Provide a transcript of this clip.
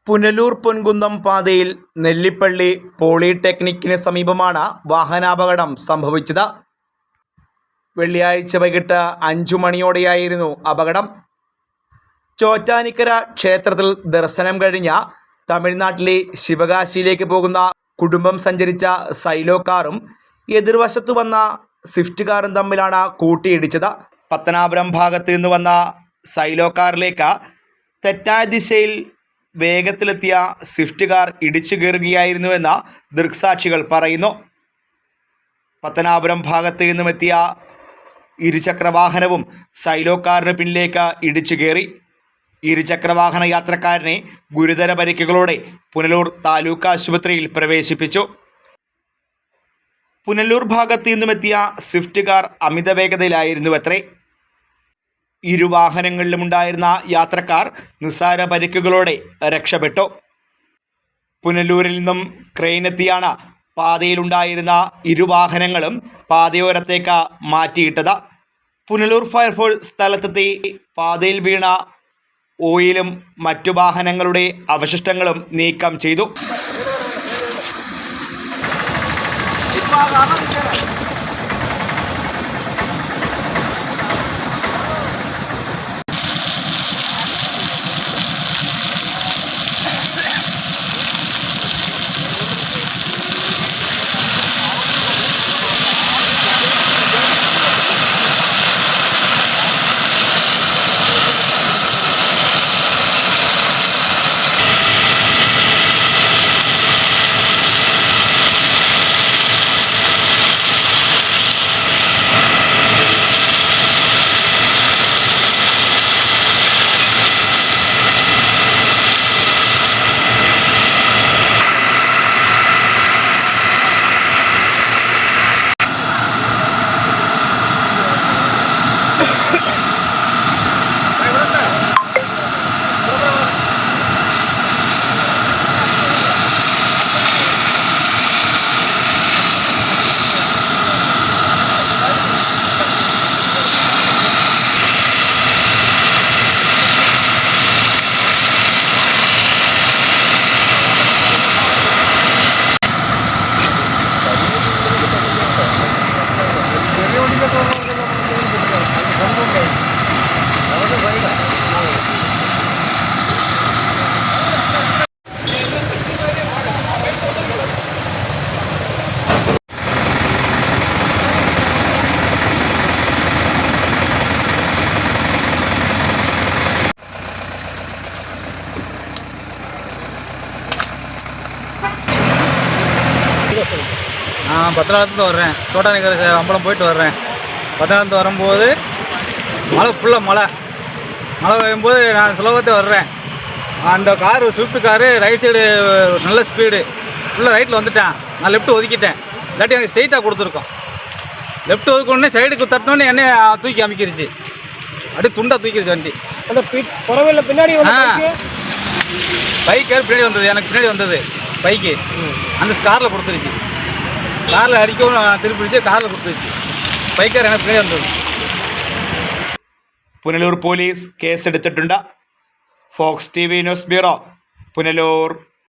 പുനലൂർ പൊൻകുന്നം പാതയിൽ നെല്ലിപ്പള്ളി പോളിടെക്നിക്കിന് സമീപമാണ് വാഹനാപകടം സംഭവിച്ചത്. വെള്ളിയാഴ്ച വൈകിട്ട് 5 മണിയോടെയായിരുന്നു അപകടം. ചോറ്റാനിക്കര ക്ഷേത്രത്തിൽ ദർശനം കഴിഞ്ഞ തമിഴ്നാട്ടിലെ ശിവകാശിയിലേക്ക് പോകുന്ന കുടുംബം സഞ്ചരിച്ച സൈലോ കാറും എതിർവശത്തു വന്ന സ്വിഫ്റ്റ് കാറും തമ്മിലാണ് കൂട്ടിയിടിച്ചത്. പത്തനാപുരം ഭാഗത്ത് നിന്ന് വന്ന സൈലോ കാറിലേക്ക് തെറ്റായ ദിശയിൽ വേഗത്തിലെത്തിയ സ്വിഫ്റ്റ് കാർ ഇടിച്ചു കയറുകയായിരുന്നുവെന്ന് ദൃക്സാക്ഷികൾ പറയുന്നു. പത്തനാപുരം ഭാഗത്ത് നിന്നുമെത്തിയ ഇരുചക്രവാഹനവും സൈലോ കാറിന് പിന്നിലേക്ക് ഇടിച്ചു കയറി. ഇരുചക്രവാഹന യാത്രക്കാരനെ ഗുരുതര പരിക്കുകളോടെ പുനലൂർ താലൂക്ക് ആശുപത്രിയിൽ പ്രവേശിപ്പിച്ചു. പുനലൂർ ഭാഗത്ത് നിന്നുമെത്തിയ സ്വിഫ്റ്റ് കാർ അമിത വേഗതയിലായിരുന്നുവത്രേ. ഇരുവാഹനങ്ങളിലുമുണ്ടായിരുന്ന യാത്രക്കാർ നിസ്സാര പരിക്കുകളോടെ രക്ഷപ്പെട്ടു. പുനലൂരിൽ നിന്നും ക്രെയിനെത്തിയാണ് പാതയിലുണ്ടായിരുന്ന ഇരുവാഹനങ്ങളും പാതയോരത്തേക്ക് മാറ്റിയിട്ടത്. പുനലൂർ ഫയർഫോഴ്സ് സ്ഥലത്തെത്തി പാതയിൽ വീണ ഓയിലും മറ്റു വാഹനങ്ങളുടെ അവശിഷ്ടങ്ങളും നീക്കം ചെയ്തു. நான் பத்தனாபுரத்துலேருந்து வர்றேன். தோட்டானிக்கரை அம்பலம் போயிட்டு வர்றேன். பத்தனாபுரத்து வரும்போது ஃபுல்லாக மழை பெய்யும்போது நான் சுலபத்தை வர்றேன். அந்த car Swift car right side நல்ல ஸ்பீடு ஃபுல்லாக ரைட்டில் வந்துட்டேன். நான் லெஃப்ட் ஒதுக்கிட்டேன். இல்லாட்டி எனக்கு ஸ்ட்ரெயிட்டாக கொடுத்துருக்கோம். லெஃப்ட் ஒதுக்கணுன்னே சைடுக்கு தட்டினோன்னே என்னை தூக்கி அமைக்கிருச்சு. அப்படியே துண்டாக தூக்கிடுச்சு வண்டி. அந்த புறவில் பின்னாடி பைக் பின்னாடி வந்தது, எனக்கு பின்னாடி வந்தது பைக்கு. அந்த காரில் கொடுத்துருச்சு. காரில் அடிக்கவும் திருப்பிடிச்சு, காரில் கொடுத்துருச்சு. ബൈക്കാർ எனக்கு പിന്നാടി വന്നത്. പുനലൂർ പോലീസ് കേസെടുത്തിട്ടുണ്ട്. Fox TV news bureau, Punalur.